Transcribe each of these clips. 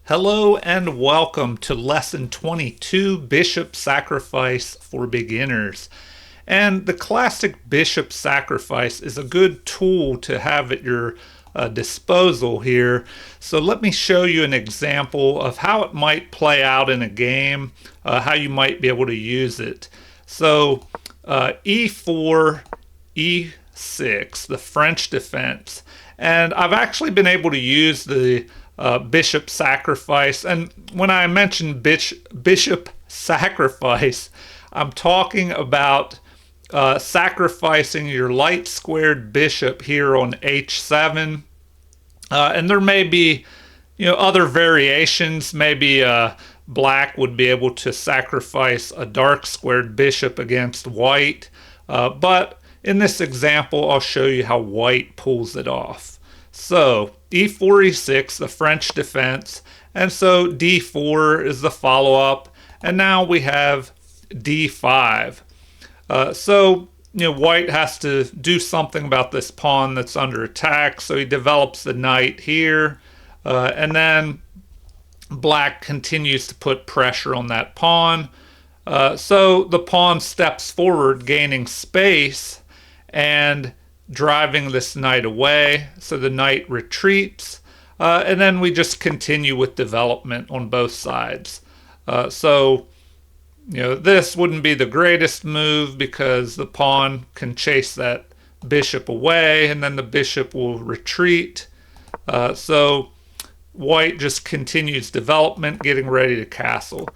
Hello and welcome to Lesson 22, Bishop Sacrifice for Beginners. And the classic bishop sacrifice is a good tool to have at your disposal here. So let me show you an example of how it might play out in a game, how you might be able to use it. So e4, e6, the French defense. And I've actually been able to use the bishop sacrifice. And when I mention bishop sacrifice, I'm talking about sacrificing your light squared bishop here on h7. And there may be, other variations. Maybe black would be able to sacrifice a dark squared bishop against white. But in this example, I'll show you how white pulls it off. So e4, e6, the French defense, and so d4 is the follow-up, and now we have d5. White has to do something about this pawn that's under attack, so he develops the knight here, and then black continues to put pressure on that pawn. So the pawn steps forward, gaining space, and driving this knight away. So the knight retreats, and then we just continue with development on both sides. This wouldn't be the greatest move because the pawn can chase that bishop away, and then the bishop will retreat. So white just continues development, getting ready to castle.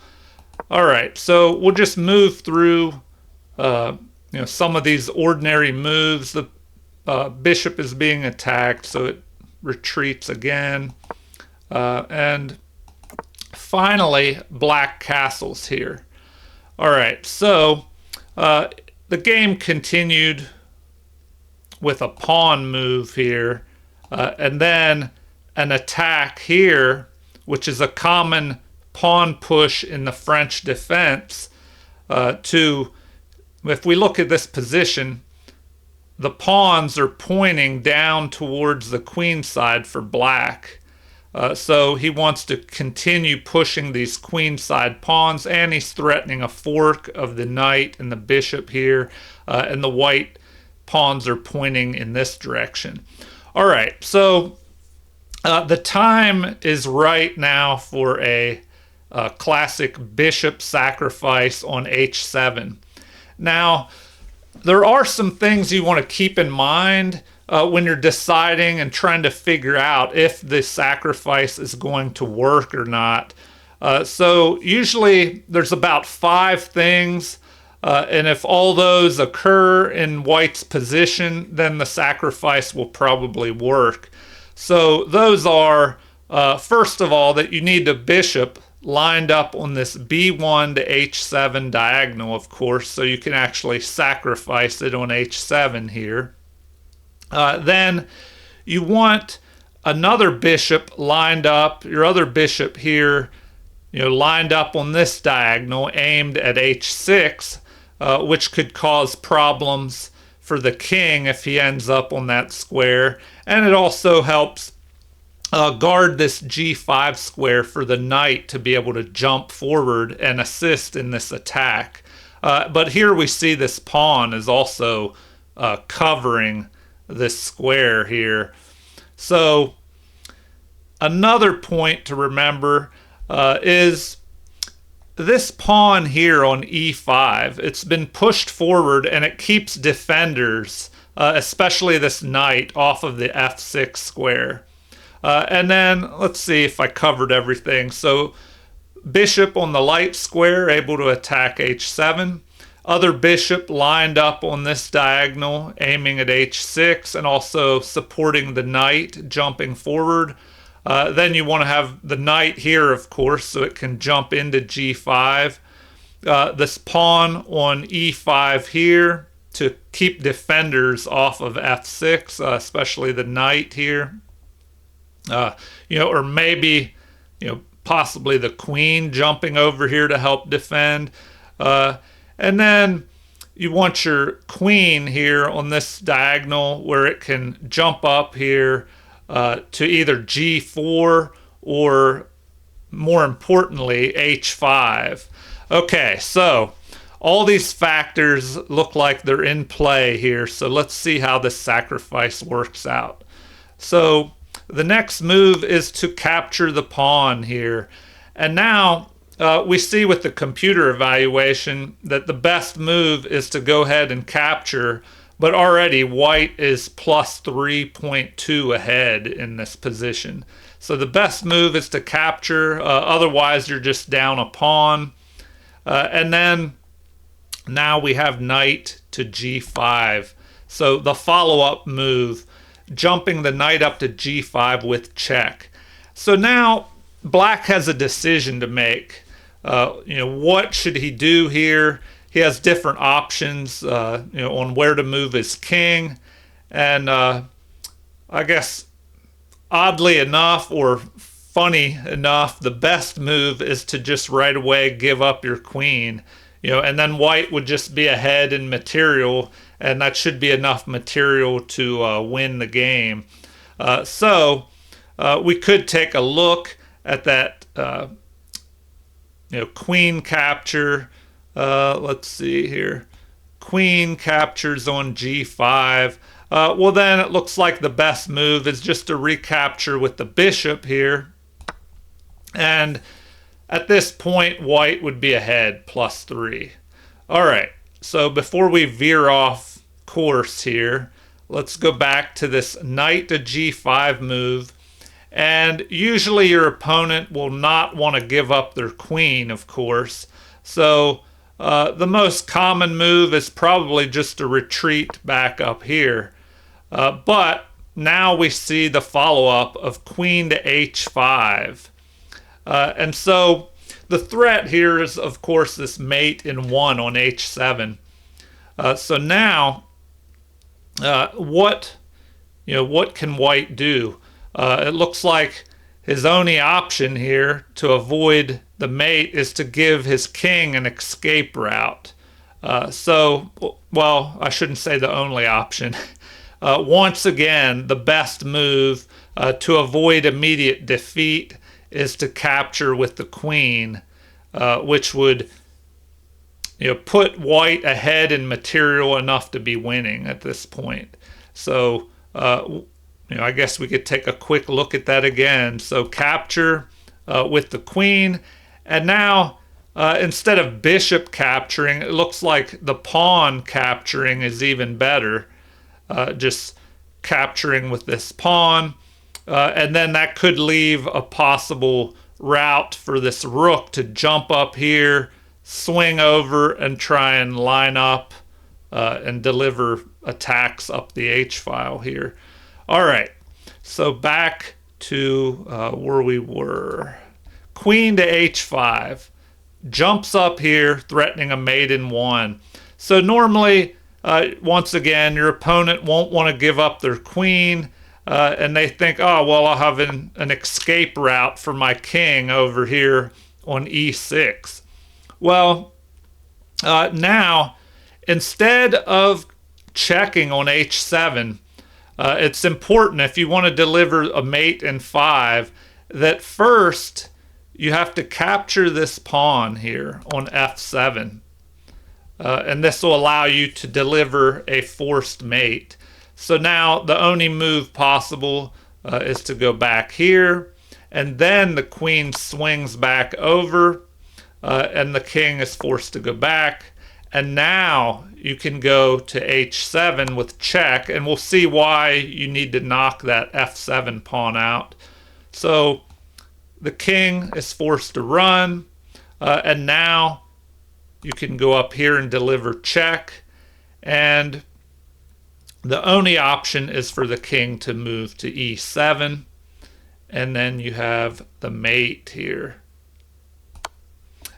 All right, so we'll just move through some of these ordinary moves. The bishop is being attacked, so it retreats again. And finally, black castles here. All right, so the game continued with a pawn move here, and then an attack here, which is a common pawn push in the French defense. If we look at this position, the pawns are pointing down towards the queen side for black. So he wants to continue pushing these queen side pawns, and he's threatening a fork of the knight and the bishop here, and the white pawns are pointing in this direction. All right, so the time is right now for a classic bishop sacrifice on h7. Now, there are some things you want to keep in mind when you're deciding and trying to figure out if the sacrifice is going to work or not. So usually there's about 5 things, and if all those occur in white's position, then the sacrifice will probably work. So those are, first of all, that you need the bishop lined up on this b1 to h7 diagonal, of course, so you can actually sacrifice it on h7 here. Then you want another bishop lined up, your other bishop here, lined up on this diagonal, aimed at h6, which could cause problems for the king if he ends up on that square. And it also helps guard this g5 square for the knight to be able to jump forward and assist in this attack. But here we see this pawn is also covering this square here. So another point to remember is this pawn here on e5. It's been pushed forward, and it keeps defenders, especially this knight, off of the f6 square. And then let's see if I covered everything. So bishop on the light square, able to attack h7. Other bishop lined up on this diagonal, aiming at h6, and also supporting the knight, jumping forward. Then you want to have the knight here, of course, so it can jump into g5. This pawn on e5 here to keep defenders off of f6, especially the knight here. Or maybe, possibly the queen jumping over here to help defend. And then you want your queen here on this diagonal where it can jump up here to either g4 or more importantly, h5. Okay, so all these factors look like they're in play here, so let's see how this sacrifice works out. So the next move is to capture the pawn here. And now we see with the computer evaluation that the best move is to go ahead and capture, but already white is plus 3.2 ahead in this position. So the best move is to capture, otherwise you're just down a pawn. And then now we have knight to g5. So the follow-up move, jumping the knight up to g5 with check. So now black has a decision to make. What should he do here? He has different options, on where to move his king. And I guess oddly enough, or funny enough, the best move is to just right away give up your queen. And then white would just be ahead in material, and that should be enough material to win the game. So we could take a look at that, queen capture. Let's see here. Queen captures on g5. Well, then it looks like the best move is just to recapture with the bishop here. And at this point, white would be ahead, plus 3. All right, so before we veer off course here, let's go back to this knight to g5 move. And usually your opponent will not want to give up their queen, of course. So the most common move is probably just to retreat back up here. But now we see the follow-up of queen to h5. And so the threat here is, of course, this mate in 1 on h7. So now, what can white do? It looks like his only option here to avoid the mate is to give his king an escape route. Well, I shouldn't say the only option. Once again, the best move to avoid immediate defeat is to capture with the queen, which would put white ahead in material enough to be winning at this point. So I guess we could take a quick look at that again. So capture with the queen, and now instead of bishop capturing, it looks like the pawn capturing is even better. Just capturing with this pawn. And then that could leave a possible route for this rook to jump up here, swing over, and try and line up and deliver attacks up the h-file here. All right, so back to where we were. Queen to h5. Jumps up here, threatening a mate in 1. So normally, once again, your opponent won't want to give up their queen, and they think, oh, well, I'll have an escape route for my king over here on e6. Well, now, instead of checking on h7, it's important, if you want to deliver a mate in 5, that first you have to capture this pawn here on f7. And this will allow you to deliver a forced mate. So now the only move possible is to go back here, and then the queen swings back over, and the king is forced to go back. And now you can go to h7 with check, and we'll see why you need to knock that f7 pawn out. So the king is forced to run, and now you can go up here and deliver check, and the only option is for the king to move to e7, and then you have the mate here.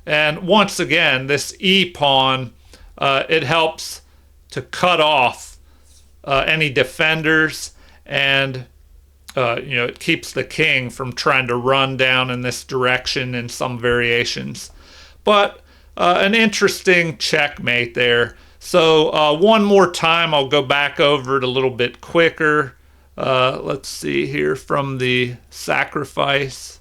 And once again, this e pawn, it helps to cut off any defenders, and it keeps the king from trying to run down in this direction in some variations. But an interesting checkmate there. So one more time, I'll go back over it a little bit quicker. Let's see here from the sacrifice.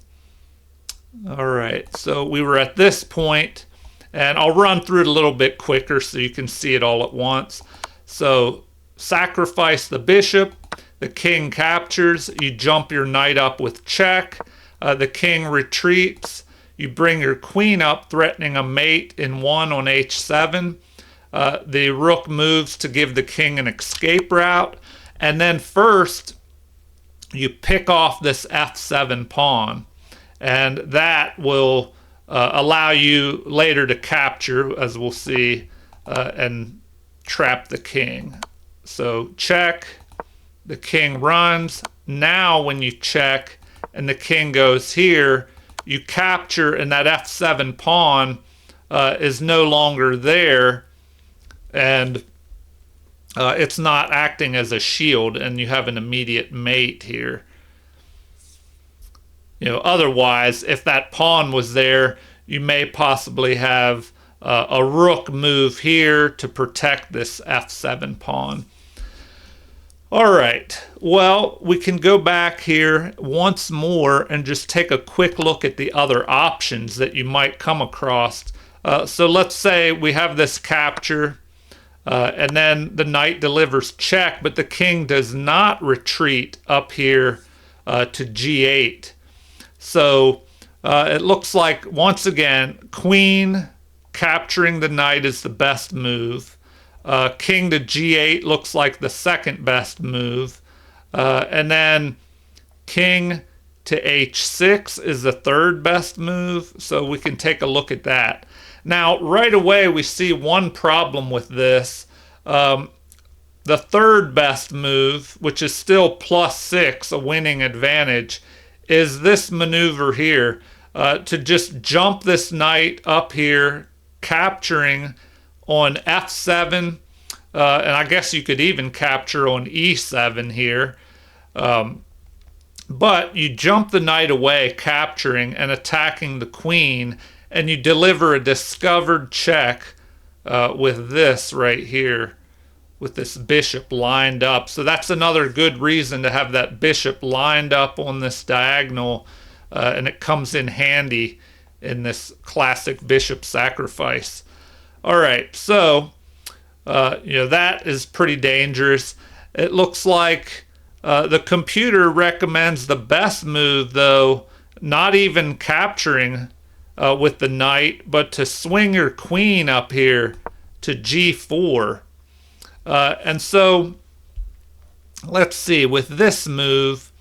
All right, so we were at this point, and I'll run through it a little bit quicker so you can see it all at once. So sacrifice the bishop, the king captures, you jump your knight up with check, the king retreats, you bring your queen up threatening a mate in 1 on h7, the rook moves to give the king an escape route, and then first you pick off this f7 pawn, and that will allow you later to capture, as we'll see, and trap the king. So check, the king runs. Now when you check and the king goes here, you capture, and that f7 pawn is no longer there, and it's not acting as a shield, and you have an immediate mate here. Otherwise, if that pawn was there, you may possibly have a rook move here to protect this f7 pawn. All right, well, we can go back here once more and just take a quick look at the other options that you might come across. So let's say we have this capture, and then the knight delivers check, but the king does not retreat up here to g8. So it looks like, once again, queen capturing the knight is the best move. King to g8 looks like the second best move. And then king to h6 is the third best move. So we can take a look at that. Now, right away, we see one problem with this. The third best move, which is still +6, a winning advantage, is this maneuver here, to just jump this knight up here, capturing on f7, and I guess you could even capture on e7 here, but you jump the knight away, capturing and attacking the queen, and you deliver a discovered check with this right here, with this bishop lined up. So that's another good reason to have that bishop lined up on this diagonal, and it comes in handy in this classic bishop sacrifice. All right, so that is pretty dangerous. It looks like the computer recommends the best move, though, not even capturing with the knight, but to swing your queen up here to g4. And so, let's see, with this move,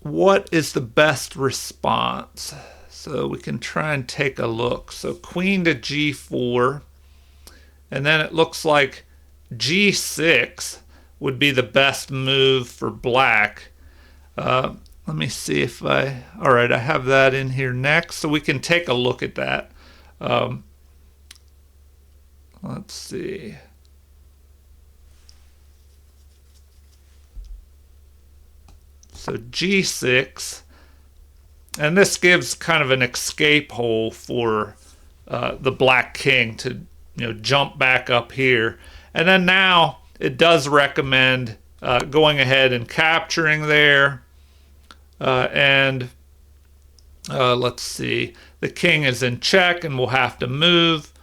what is the best response? So we can try and take a look. So queen to g4, and then it looks like g6 would be the best move for black. Let me see if all right, I have that in here next, so we can take a look at that. Let's see. So g6, and this gives kind of an escape hole for the black king to jump back up here. And then now it does recommend going ahead and capturing there. And let's see, the king is in check and will have to move.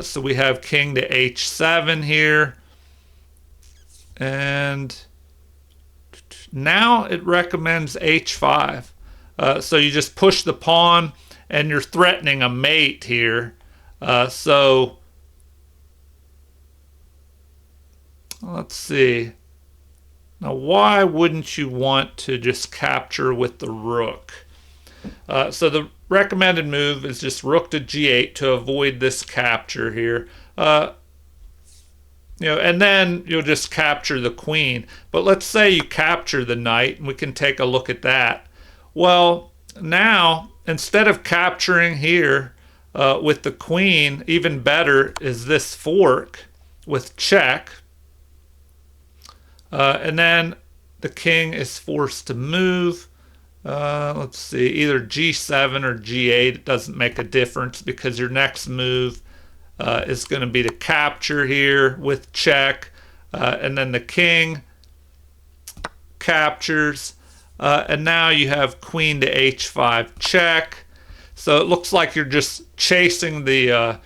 So we have king to h7 here. And now it recommends h5. So you just push the pawn, and you're threatening a mate here. So let's see. Now, why wouldn't you want to just capture with the rook? So the recommended move is just rook to g8 to avoid this capture here. And then you'll just capture the queen. But let's say you capture the knight, and we can take a look at that. Well, now, instead of capturing here with the queen, even better is this fork with check. And then the king is forced to move. Let's see, either g7 or g8. It doesn't make a difference because your next move is going to be to capture here with check. And then the king captures. And now you have queen to h5 check. So it looks like you're just chasing the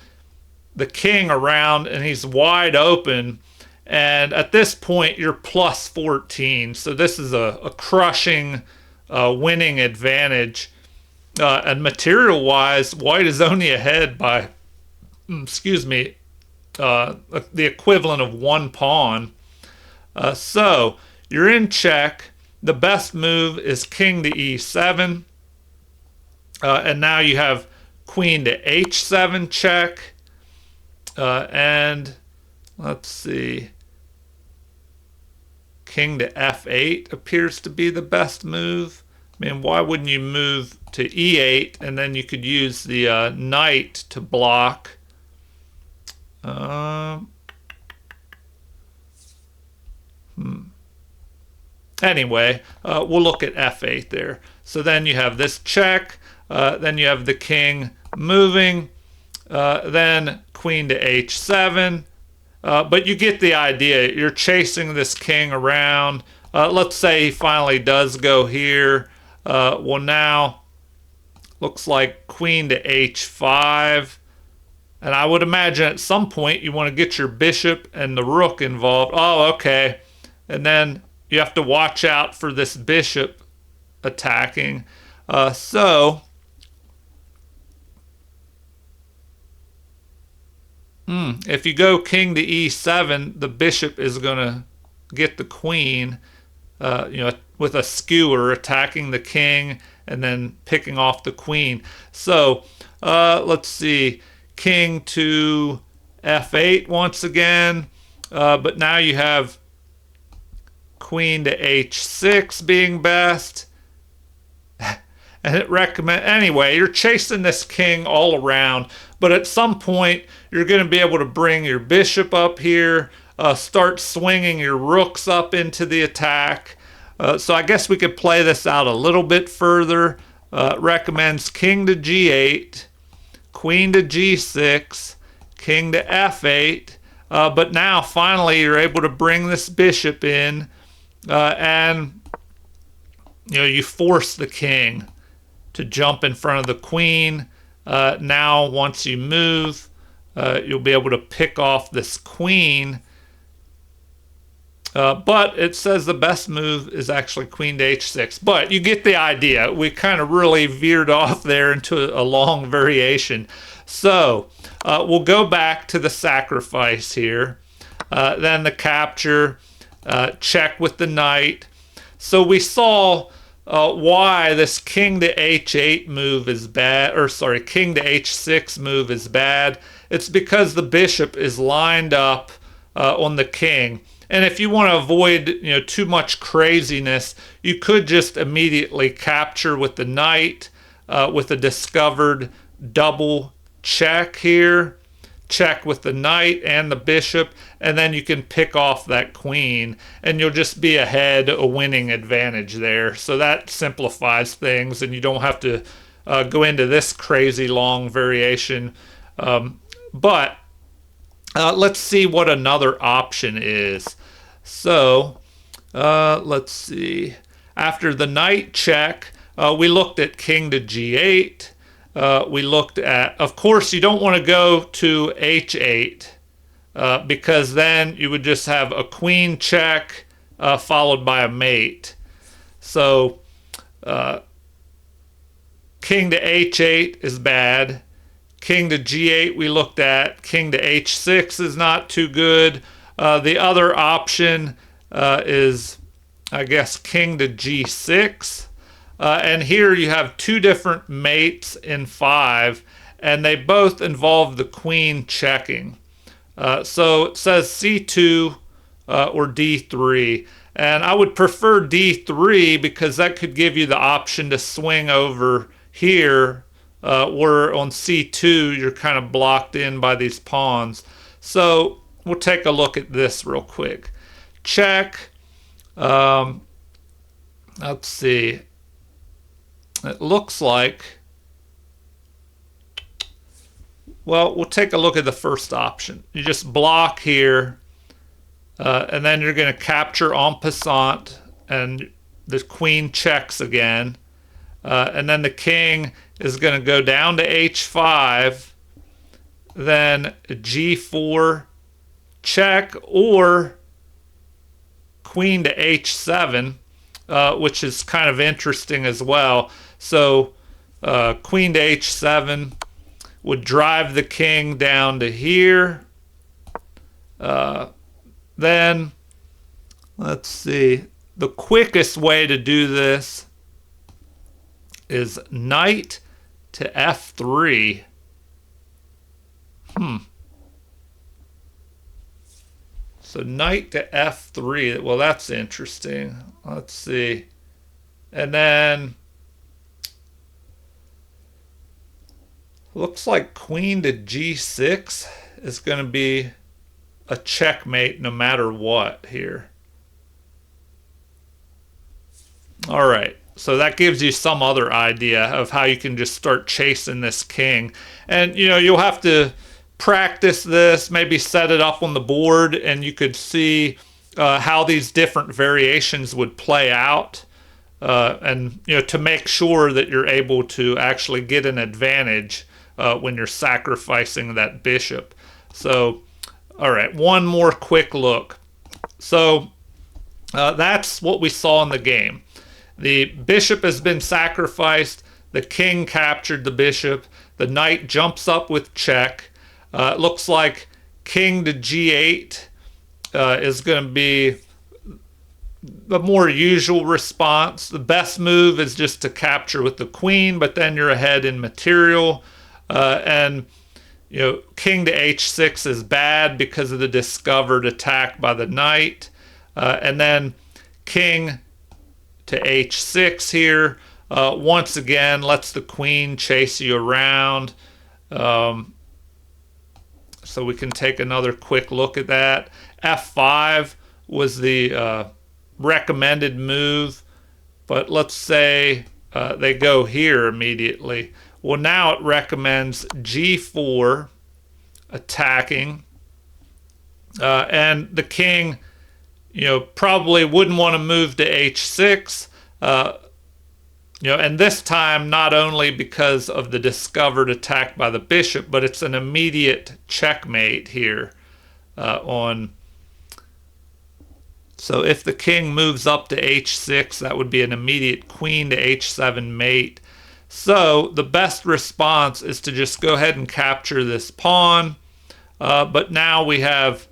king around, and he's wide open. And at this point, you're plus 14. So this is a crushing winning advantage. And material-wise, white is only ahead by, excuse me, the equivalent of one pawn. So you're in check. The best move is king to e7. And now you have queen to h7 check. And let's see. King to f8 appears to be the best move. I mean, why wouldn't you move to e8 and then you could use the knight to block? Anyway, we'll look at f8 there. So then you have this check. Then you have the king moving. Then queen to h7. But you get the idea. You're chasing this king around. Let's say he finally does go here. Well, now looks like queen to h5. And I would imagine at some point you want to get your bishop and the rook involved. Oh, okay. And then you have to watch out for this bishop attacking. If you go king to e7, the bishop is going to get the queen, with a skewer attacking the king and then picking off the queen. So let's see, king to f8 once again, but now you have queen to h6 being best. And it anyway, you're chasing this king all around, but at some point you're going to be able to bring your bishop up here, start swinging your rooks up into the attack. So I guess we could play this out a little bit further. Recommends king to g8, queen to g6, king to f8. But now finally you're able to bring this bishop in, and you force the king to jump in front of the queen. Now once you move, you'll be able to pick off this queen. But it says the best move is actually queen to h6. But you get the idea. We kind of really veered off there into a long variation. So we'll go back to the sacrifice here. Then the capture, check with the knight. So we saw why this king to h8 move is bad, or sorry, king to h6 move is bad. It's because the bishop is lined up on the king. And if you want to avoid, too much craziness, you could just immediately capture with the knight, with a discovered double check here. Check with the knight and the bishop, and then you can pick off that queen, and you'll just be ahead, a winning advantage there. So that simplifies things, and you don't have to go into this crazy long variation. But let's see what another option is. So let's see. After the knight check, we looked at king to g8. We looked at, of course, you don't want to go to h8 because then you would just have a queen check followed by a mate. So king to h8 is bad. King to g8 we looked at. King to h6 is not too good. The other option is, I guess, king to g6. And here you have two different mates in 5, and they both involve the queen checking. So it says c2 or d3. And I would prefer d3 because that could give you the option to swing over here, where on c2 you're kind of blocked in by these pawns. So we'll take a look at this real quick. Check. Let's see. It looks like, well, we'll take a look at the first option. You just block here, and then you're going to capture en passant, and the queen checks again. And then the king is going to go down to h5, then g4 check, or queen to h7, which is kind of interesting as well. So queen to h7 would drive the king down to here. Then, let's see, the quickest way to do this is knight to f3. So knight to f3. Well, that's interesting. Let's see. And then looks like queen to g6 is going to be a checkmate no matter what here. All right. So that gives you some other idea of how you can just start chasing this king. And, you know, you'll have to practice this, maybe set it up on the board, and you could see how these different variations would play out. And, you know, to make sure that you're able to actually get an advantage when you're sacrificing that bishop. So, all right, one more quick look. So that's what we saw in the game. The bishop has been sacrificed. The king captured the bishop. The knight jumps up with check. It looks like king to g8 is going to be the more usual response. The best move is just to capture with the queen, but then you're ahead in material. And you know, king to h6 is bad because of the discovered attack by the knight. And then king to h6 here, once again, lets the queen chase you around. So we can take another quick look at that. f5 was the recommended move, but let's say they go here immediately. Well, now it recommends g4 attacking, and the king, you know, probably wouldn't want to move to h6, you know, and this time not only because of the discovered attack by the bishop, but it's an immediate checkmate here on. So if the king moves up to h6, that would be an immediate queen to h7 mate. So the best response is to just go ahead and capture this pawn. But now we have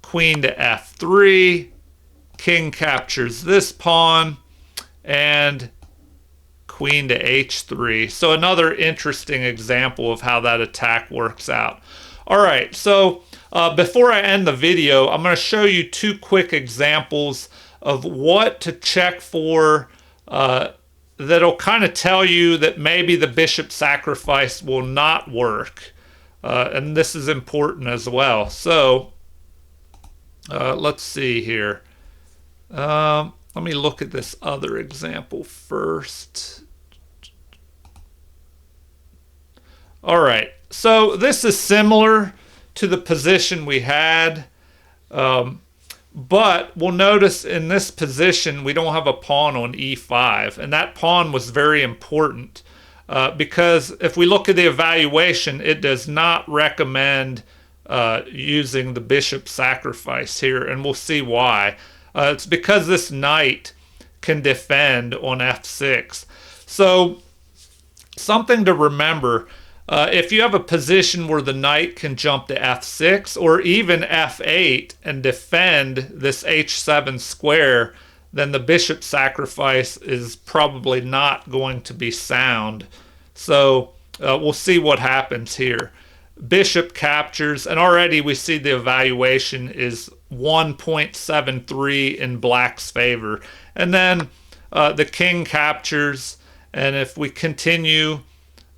queen to f3, king captures this pawn, and queen to h3. So another interesting example of how that attack works out. All right, so before I end the video, I'm going to show you two quick examples of what to check for that'll kind of tell you that maybe the bishop sacrifice will not work. And this is important as well. So let's see here. Let me look at this other example first. All right, so this is similar to the position we had, but we'll notice in this position we don't have a pawn on e5, and that pawn was very important because if we look at the evaluation, it does not recommend using the bishop sacrifice here, and we'll see why. It's because this knight can defend on f6. So something to remember, if you have a position where the knight can jump to f6 or even f8 and defend this h7 square, then the bishop sacrifice is probably not going to be sound. So we'll see what happens here. Bishop captures, and already we see the evaluation is 1.73 in black's favor. And then the king captures, and if we continue,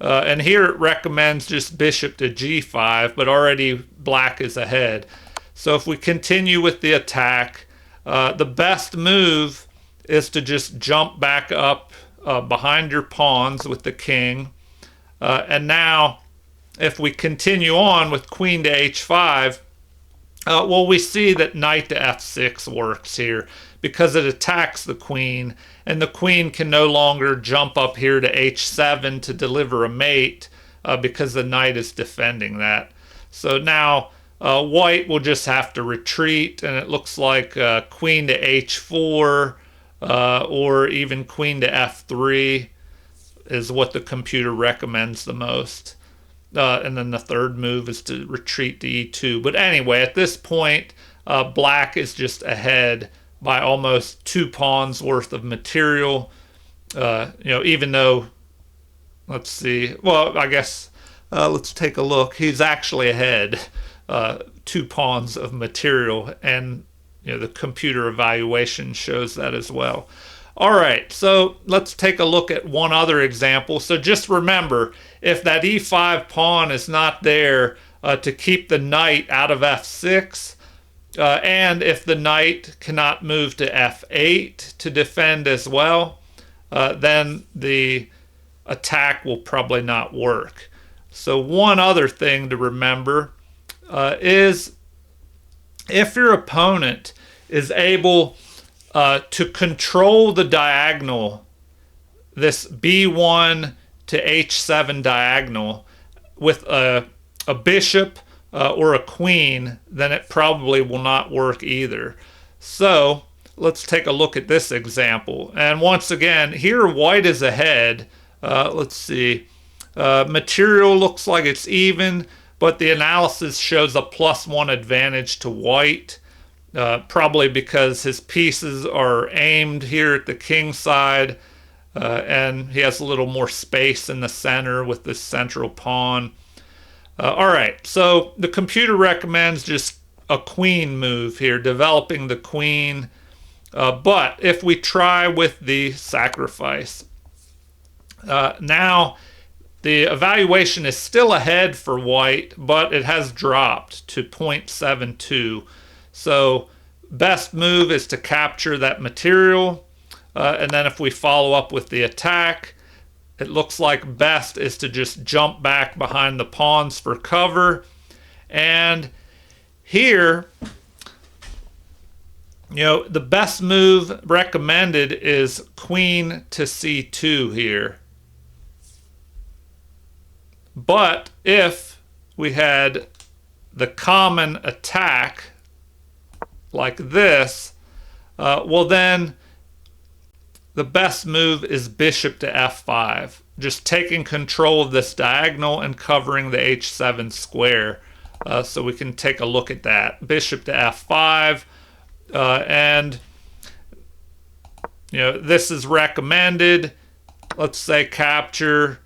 and here it recommends just bishop to g5, but already black is ahead. So if we continue with the attack, the best move is to just jump back up behind your pawns with the king. And now if we continue on with queen to h5, Well, we see that knight to f6 works here because it attacks the queen, and the queen can no longer jump up here to h7 to deliver a mate because the knight is defending that. So now white will just have to retreat, and it looks like queen to h4 or even queen to f3 is what the computer recommends the most. And then the third move is to retreat to e2. But anyway, at this point, black is just ahead by almost 2 pawns worth of material. Even though, let's see, well, I guess let's take a look. He's actually ahead 2 pawns of material, and the computer evaluation shows that as well. All right, so let's take a look at one other example. So just remember, if that e5 pawn is not there to keep the knight out of f6, and if the knight cannot move to f8 to defend as well, then the attack will probably not work. So one other thing to remember is if your opponent is able to control the diagonal, this b1 to h7 diagonal, with a bishop or a queen, then it probably will not work either. So let's take a look at this example. And once again, here white is ahead. Let's see. Material looks like it's even, but the analysis shows a +1 advantage to white. Probably because his pieces are aimed here at the king side, and he has a little more space in the center with the central pawn. All right, so the computer recommends just a queen move here, developing the queen. But if we try with the sacrifice, now the evaluation is still ahead for white, but it has dropped to 0.72. So best move is to capture that material, and then if we follow up with the attack, it looks like best is to just jump back behind the pawns for cover. And here, the best move recommended is queen to c2 here. But if we had the common attack like this, well then the best move is bishop to f5, just taking control of this diagonal and covering the h7 square. So we can take a look at that. Bishop to f5, and this is recommended. Let's say capture,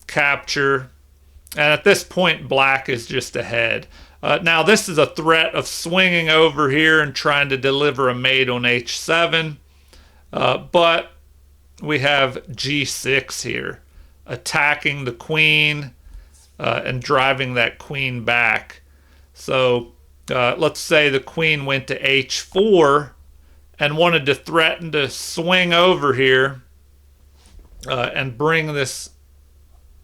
capture, and at this point black is just ahead. Now this is a threat of swinging over here and trying to deliver a mate on h7, but we have g6 here, attacking the queen and driving that queen back. So let's say the queen went to h4 and wanted to threaten to swing over here and bring this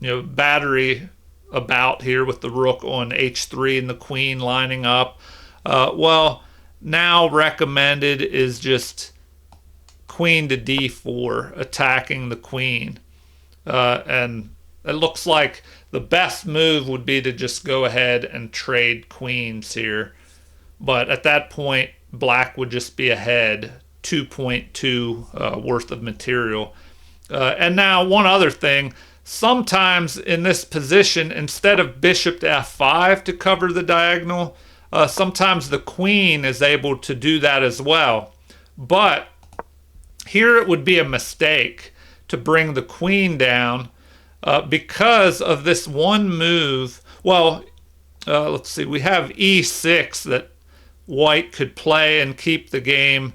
battery about here with the rook on h3 and the queen lining up. Well, now recommended is just queen to d4, attacking the queen. And it looks like the best move would be to just go ahead and trade queens here. But at that point, black would just be ahead 2.2 worth of material. And now one other thing. Sometimes in this position, instead of bishop to f5 to cover the diagonal, sometimes the queen is able to do that as well. But here it would be a mistake to bring the queen down because of this one move. Well, let's see, we have e6 that white could play and keep the game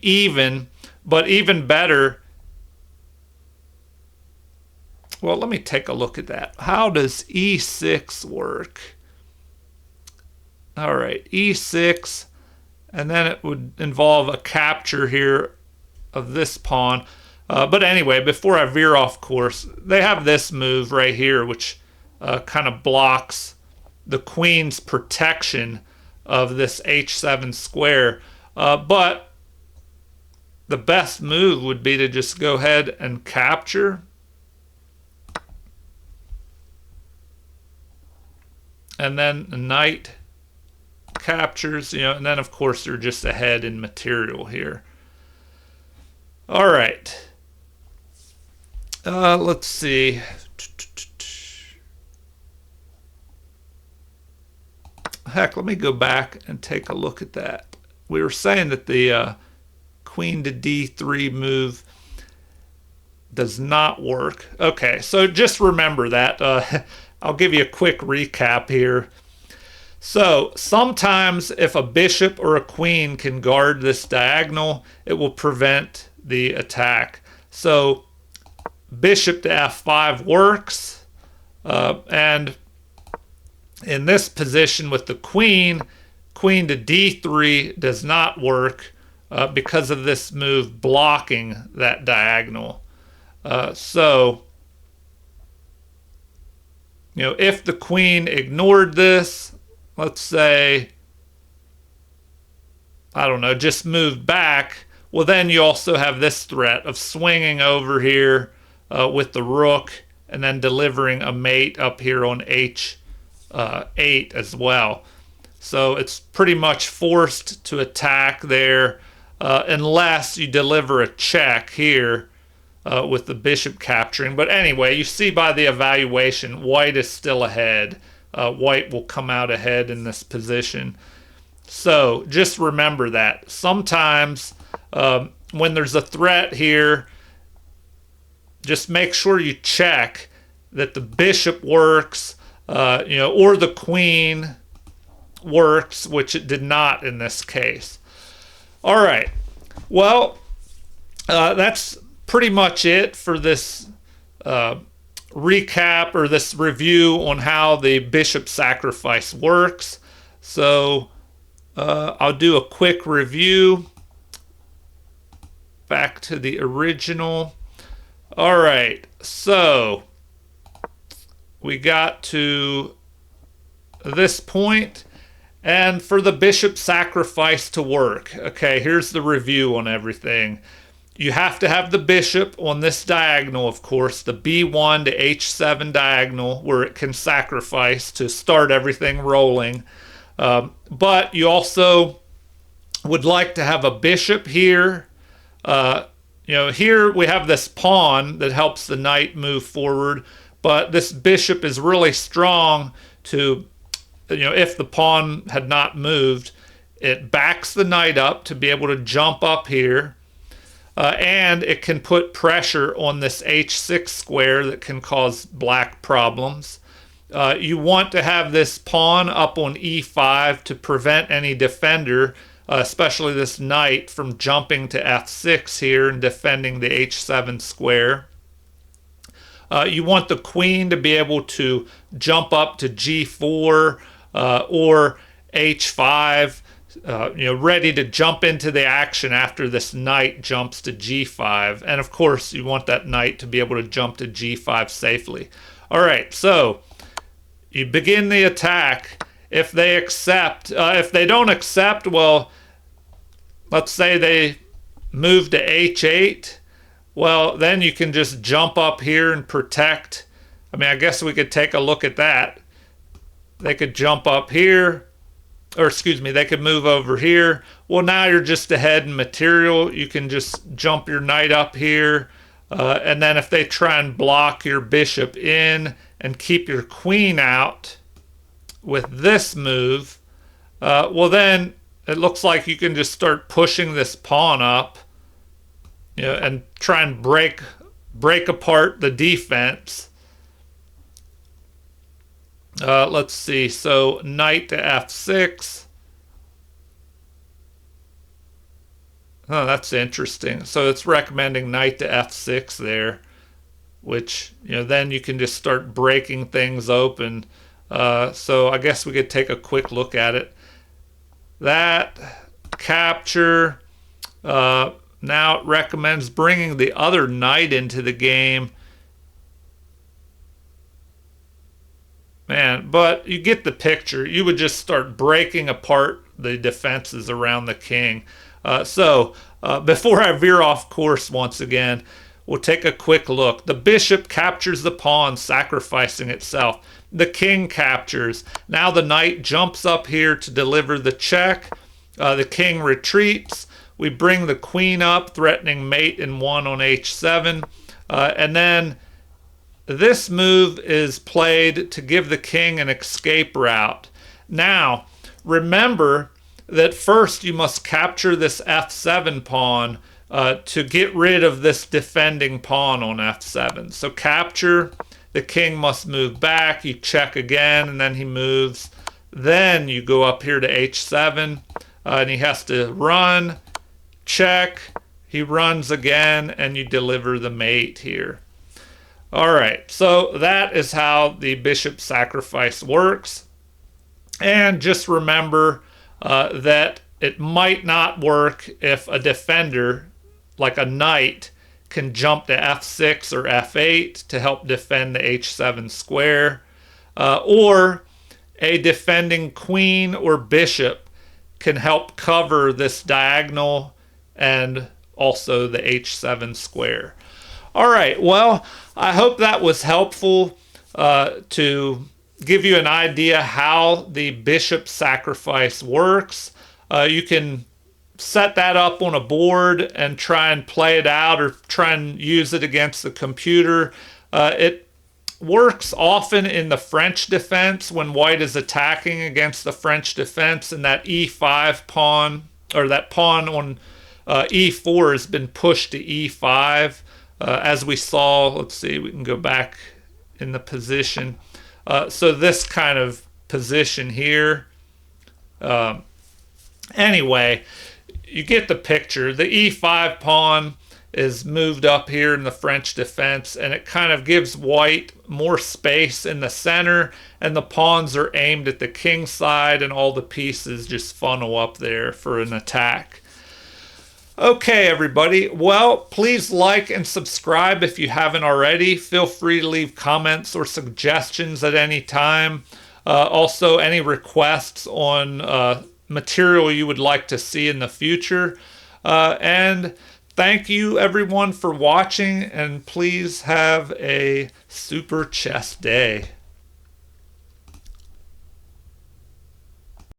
even, but even better. Well, let me take a look at that. How does e6 work? All right, e6, and then it would involve a capture here of this pawn. But anyway, before I veer off course, they have this move right here, which kind of blocks the queen's protection of this h7 square. But the best move would be to just go ahead and capture. And then the knight captures, and then of course they're just ahead in material here. All right. Let's see. Heck, let me go back and take a look at that. We were saying that the queen to d3 move does not work. Okay, so just remember that. I'll give you a quick recap here. So sometimes if a bishop or a queen can guard this diagonal, it will prevent the attack. So bishop to f5 works, and in this position with the queen, queen to d3 does not work because of this move blocking that diagonal. So if the queen ignored this, let's say, I don't know, just moved back, well, then you also have this threat of swinging over here with the rook and then delivering a mate up here on h8 as well. So it's pretty much forced to attack there unless you deliver a check here with the bishop capturing. But anyway, you see by the evaluation, white is still ahead. White will come out ahead in this position. So just remember that. Sometimes when there's a threat here, just make sure you check that the bishop works, or the queen works, which it did not in this case. All right. Well, that's pretty much it for this recap or this review on how the bishop sacrifice works. So I'll do a quick review back to the original. All right, so we got to this point, and for the bishop sacrifice to work, okay, here's the review on everything. You have to have the bishop on this diagonal, of course, the b1 to h7 diagonal, where it can sacrifice to start everything rolling. But you also would like to have a bishop here. Here we have this pawn that helps the knight move forward, but this bishop is really strong to, if the pawn had not moved, it backs the knight up to be able to jump up here. And it can put pressure on this h6 square that can cause black problems. You want to have this pawn up on e5 to prevent any defender, especially this knight, from jumping to f6 here and defending the h7 square. You want the queen to be able to jump up to g4 or h5, ready to jump into the action after this knight jumps to g5. And of course, you want that knight to be able to jump to g5 safely. All right, so you begin the attack. If they accept, if they don't accept, well, let's say they move to h8. Well, then you can just jump up here and protect. I mean, I guess we could take a look at that. They could jump up here, or excuse me, they could move over here. Well, now you're just ahead in material. You can just jump your knight up here. And then if they try and block your bishop in and keep your queen out with this move, well, then it looks like you can just start pushing this pawn up, and try and break apart the defense. Let's see. So knight to f6. Oh, that's interesting. So it's recommending knight to f6 there, which, then you can just start breaking things open. So I guess we could take a quick look at it. That capture. Now it recommends bringing the other knight into the game. Man, but you get the picture. You would just start breaking apart the defenses around the king. Before I veer off course once again, we'll take a quick look. The bishop captures the pawn, sacrificing itself. The king captures. Now the knight jumps up here to deliver the check. The king retreats. We bring the queen up, threatening mate in 1 on h7. And then this move is played to give the king an escape route. Now, remember that first you must capture this f7 pawn to get rid of this defending pawn on f7. So capture, the king must move back, you check again, and then he moves. Then you go up here to h7, and he has to run, check, he runs again, and you deliver the mate here. All right, so that is how the bishop sacrifice works. And just remember that it might not work if a defender, like a knight, can jump to f6 or f8 to help defend the h7 square, or a defending queen or bishop can help cover this diagonal and also the h7 square. All right, well, I hope that was helpful to give you an idea how the bishop sacrifice works. You can set that up on a board and try and play it out or try and use it against the computer. It works often in the French defense when white is attacking against the French defense, and that e5 pawn, or that pawn on e4 has been pushed to e5. As we saw, let's see, we can go back in the position. So this kind of position here. Anyway, you get the picture. The e5 pawn is moved up here in the French defense, and it kind of gives white more space in the center, and the pawns are aimed at the king side, and all the pieces just funnel up there for an attack. Okay, everybody. Well, please like and subscribe if you haven't already. Feel free to leave comments or suggestions at any time. Also, any requests on material you would like to see in the future. And thank you, everyone, for watching, and please have a super chess day.